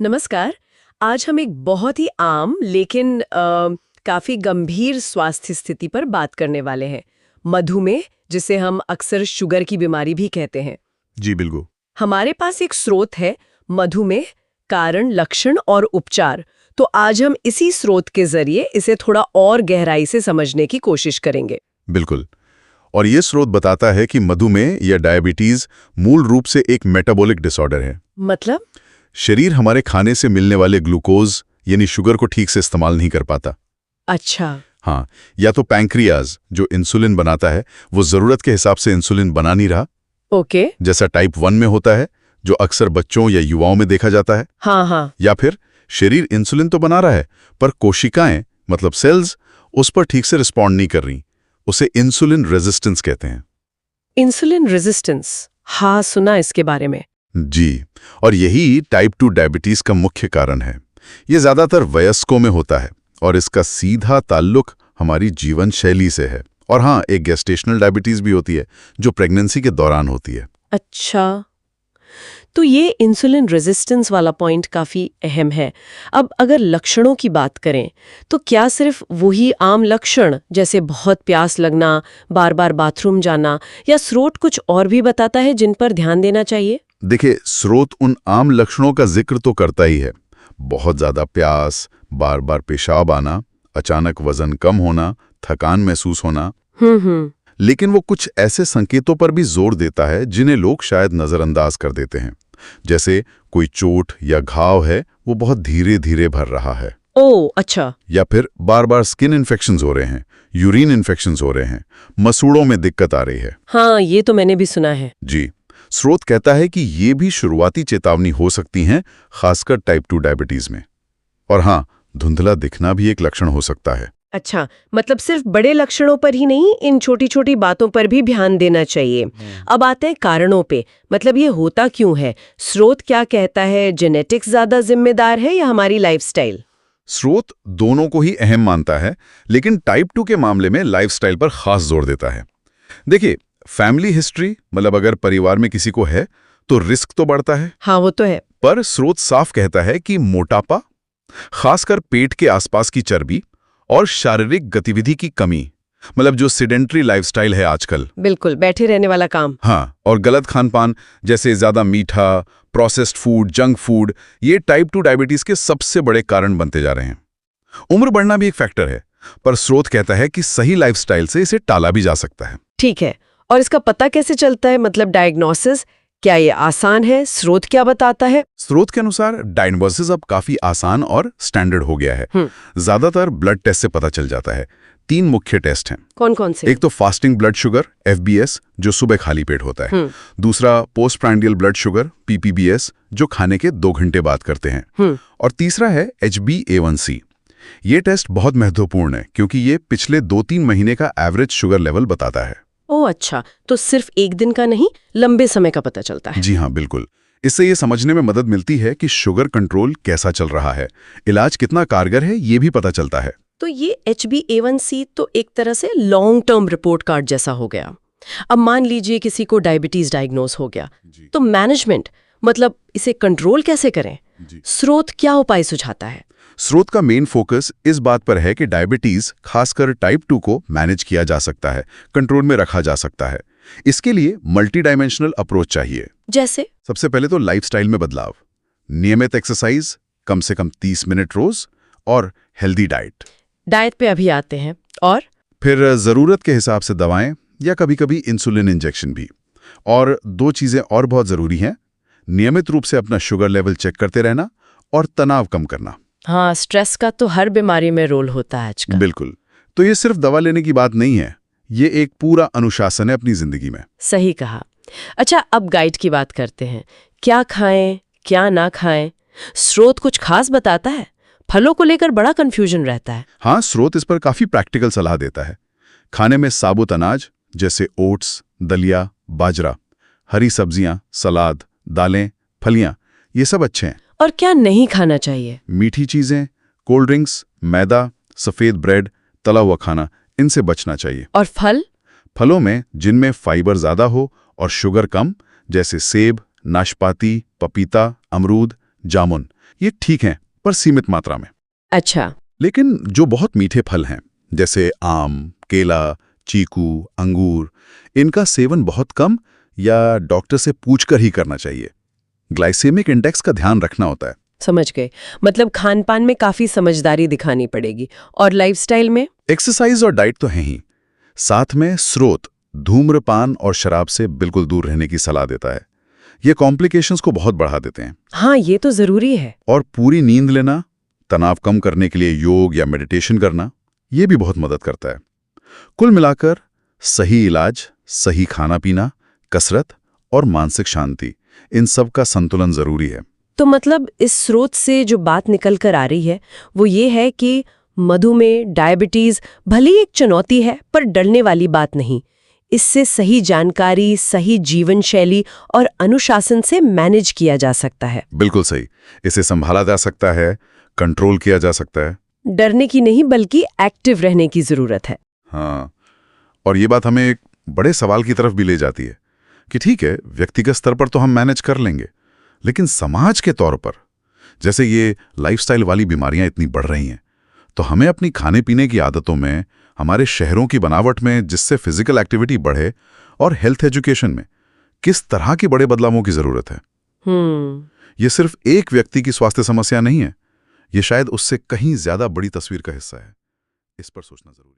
नमस्कार। आज हम एक बहुत ही आम लेकिन काफी गंभीर स्वास्थ्य स्थिति पर बात करने वाले हैं। मधुमेह, जिसे हम अक्सर शुगर की बीमारी भी कहते हैं। जी बिल्कुल। हमारे पास एक स्रोत है, मधुमेह, कारण, लक्षण और उपचार। तो आज हम इसी स्रोत के जरिए इसे थोड़ा और गहराई से समझने की कोशिश करेंगे। बिल्कुल। और ये स्रोत बताता है कि मधुमेह या डायबिटीज मूल रूप से एक मेटाबॉलिक डिसऑर्डर है। मतलब? शरीर हमारे खाने से मिलने वाले ग्लूकोज यानी शुगर को ठीक से इस्तेमाल नहीं कर पाता। अच्छा। हाँ, या तो पैंक्रियाज जो इंसुलिन बनाता है वो जरूरत के हिसाब से इंसुलिन बना नहीं रहा। ओके। जैसा टाइप 1 में होता है, जो अक्सर बच्चों या युवाओं में देखा जाता है। हाँ हाँ। या फिर शरीर इंसुलिन तो बना रहा है पर कोशिकाएं मतलब सेल्स उस पर ठीक से रिस्पॉन्ड नहीं कर रही। उसे इंसुलिन रेजिस्टेंस कहते हैं। इंसुलिन रेजिस्टेंस, हाँ सुना इसके बारे में। जी, और यही टाइप 2 डायबिटीज का मुख्य कारण है। ये ज्यादातर वयस्कों में होता है और इसका सीधा ताल्लुक हमारी जीवन शैली से है। और हाँ, एक गेस्टेशनल डायबिटीज भी होती है जो प्रेगनेंसी के दौरान होती है। अच्छा, तो ये इंसुलिन रेजिस्टेंस वाला पॉइंट काफी अहम है। अब अगर लक्षणों की बात करें, तो क्या सिर्फ वही आम लक्षण जैसे बहुत प्यास लगना, बार बार बाथरूम जाना, या स्रोत कुछ और भी बताता है जिन पर ध्यान देना चाहिए? देखिए, स्रोत उन आम लक्षणों का जिक्र तो करता ही है। बहुत ज्यादा प्यास, बार बार पेशाब आना, अचानक वजन कम होना, थकान महसूस होना। लेकिन वो कुछ ऐसे संकेतों पर भी जोर देता है जिन्हें लोग शायद नजरअंदाज कर देते हैं। जैसे कोई चोट या घाव है वो बहुत धीरे धीरे भर रहा है। ओह अच्छा। या फिर बार बार स्किन इन्फेक्शंस हो रहे हैं, यूरिन इन्फेक्शंस हो रहे हैं, मसूड़ों में दिक्कत आ रही है। हाँ, ये तो मैंने भी सुना है। जी, स्रोत कहता है कि ये भी शुरुआती चेतावनी हो सकती हैं, खासकर टाइप 2 डायबिटीज में। और हाँ, धुंधला दिखना भी एक लक्षण हो सकता है। अच्छा, मतलब सिर्फ बड़े लक्षणों पर ही नहीं, इन छोटी छोटी बातों पर भी ध्यान देना चाहिए। अब आते हैं कारणों पे, मतलब ये होता क्यों है? स्रोत क्या कहता है, जेनेटिक्स ज्यादा जिम्मेदार है या हमारी लाइफस्टाइल? स्रोत दोनों को ही अहम मानता है, लेकिन टाइप 2 के मामले में लाइफस्टाइल पर खास जोर देता है। देखिए, फैमिली हिस्ट्री मतलब अगर परिवार में किसी को है तो रिस्क तो बढ़ता है। हाँ वो तो है। पर स्रोत साफ कहता है कि मोटापा, खासकर पेट के आसपास की चर्बी और शारीरिक गतिविधि की कमी, मतलब जो सिडेंट्री लाइफस्टाइल है आजकल, बिल्कुल बैठे रहने वाला काम। हाँ, और गलत खानपान जैसे ज्यादा मीठा, प्रोसेस्ड फूड, जंक फूड, ये टाइप 2 डायबिटीज के सबसे बड़े कारण बनते जा रहे हैं। उम्र बढ़ना भी एक फैक्टर है, पर स्रोत कहता है कि सही लाइफस्टाइल से इसे टाला भी जा सकता है। ठीक है, और इसका पता कैसे चलता है, मतलब डायग्नोसिस? क्या ये आसान है? स्रोत क्या बताता है? स्रोत के अनुसार डायग्नोसिस अब काफी आसान और स्टैंडर्ड हो गया है। ज्यादातर ब्लड टेस्ट से पता चल जाता है। 3 मुख्य टेस्ट हैं। कौन कौन से? एक तो फास्टिंग ब्लड शुगर FBS जो सुबह खाली पेट होता है। दूसरा post prandial blood sugar PPBS जो खाने के 2 घंटे बाद करते हैं। और तीसरा है HbA1c। ये टेस्ट बहुत महत्वपूर्ण है क्योंकि ये पिछले 2-3 महीने का एवरेज शुगर लेवल बताता है। ओह अच्छा, तो सिर्फ एक दिन का नहीं, लंबे समय का पता चलता है। जी हाँ, बिल्कुल। इससे ये समझने में मदद मिलती है कि शुगर कंट्रोल कैसा चल रहा है, इलाज कितना कारगर है, ये भी पता चलता है। तो ये HbA1c तो एक तरह से लॉन्ग टर्म रिपोर्ट कार्ड जैसा हो गया। अब मान लीजिए किसी को डायबिटीज डायग्नोस हो गया, तो मैनेजमेंट मतलब इसे कंट्रोल कैसे करें? स्रोत क्या उपाय सुझाता है? स्रोत का मेन फोकस इस बात पर है कि डायबिटीज खासकर टाइप 2 को मैनेज किया जा सकता है, कंट्रोल में रखा जा सकता है। इसके लिए मल्टी डायमेंशनल अप्रोच चाहिए। जैसे? सबसे पहले तो लाइफस्टाइल में बदलाव, नियमित एक्सरसाइज, कम से कम 30 मिनट रोज, और हेल्दी डाइट पे अभी आते हैं। और फिर जरूरत के हिसाब से दवाएं या कभी-कभी इंसुलिन इंजेक्शन भी। और 2 चीजें और बहुत जरूरी हैं, नियमित रूप से अपना शुगर लेवल चेक करते रहना और तनाव कम करना। हाँ, स्ट्रेस का तो हर बीमारी में रोल होता है आजकल। बिल्कुल। तो ये सिर्फ दवा लेने की बात नहीं है, ये एक पूरा अनुशासन है अपनी जिंदगी में। सही कहा। अच्छा, अब गाइड की बात करते हैं। क्या खाएं, क्या ना खाएं? स्रोत कुछ खास बताता है? फलों को लेकर बड़ा कंफ्यूजन रहता है। हाँ, स्रोत इस पर काफी प्रैक्टिकल सलाह देता है। खाने में साबुत अनाज जैसे ओट्स, दलिया, बाजरा, हरी सब्जियां, सलाद, दालें, फलियां, ये सब अच्छे हैं। और क्या नहीं खाना चाहिए? मीठी चीजें, कोल्ड ड्रिंक्स, मैदा, सफेद ब्रेड, तला हुआ खाना, इनसे बचना चाहिए। और फलों में जिनमें फाइबर ज्यादा हो और शुगर कम, जैसे सेब, नाशपाती, पपीता, अमरूद, जामुन, ये ठीक हैं, पर सीमित मात्रा में। अच्छा। लेकिन जो बहुत मीठे फल हैं, जैसे आम, केला, चीकू, अंगूर, इनका सेवन बहुत कम या डॉक्टर से पूछकर ही करना चाहिए। ग्लाइसेमिक इंडेक्स का ध्यान रखना होता है। समझ गए। मतलब खानपान में काफी समझदारी दिखानी पड़ेगी। और लाइफस्टाइल में? एक्सरसाइज और डाइट तो हैं ही, साथ में स्रोत धूम्रपान और शराब से बिल्कुल दूर रहने की सलाह देता है। ये कॉम्प्लिकेशंस को बहुत बढ़ा देते हैं। हाँ, ये तो जरूरी है। और पूरी नींद लेना, तनाव कम करने के लिए योग या मेडिटेशन करना, ये भी बहुत मदद करता है। कुल मिलाकर सही इलाज, सही खाना पीना, कसरत और मानसिक शांति, इन सब का संतुलन जरूरी है। तो मतलब इस स्रोत से जो बात निकल कर आ रही है वो ये है कि मधुमेह, डायबिटीज भली एक चुनौती है, पर डरने वाली बात नहीं। इससे सही जानकारी, सही जीवन शैली और अनुशासन से मैनेज किया जा सकता है। बिल्कुल सही। इसे संभाला जा सकता है, कंट्रोल किया जा सकता है। डरने की नहीं, बल्कि एक्टिव रहने की जरूरत है। हाँ, और ये बात हमें एक बड़े सवाल की तरफ भी ले जाती है कि ठीक है, व्यक्तिगत स्तर पर तो हम मैनेज कर लेंगे, लेकिन समाज के तौर पर, जैसे ये लाइफस्टाइल वाली बीमारियां इतनी बढ़ रही हैं, तो हमें अपनी खाने पीने की आदतों में, हमारे शहरों की बनावट में जिससे फिजिकल एक्टिविटी बढ़े, और हेल्थ एजुकेशन में किस तरह के बड़े बदलावों की जरूरत है। ये सिर्फ एक व्यक्ति की स्वास्थ्य समस्या नहीं है, ये शायद उससे कहीं ज्यादा बड़ी तस्वीर का हिस्सा है। इस पर सोचना जरूरी है।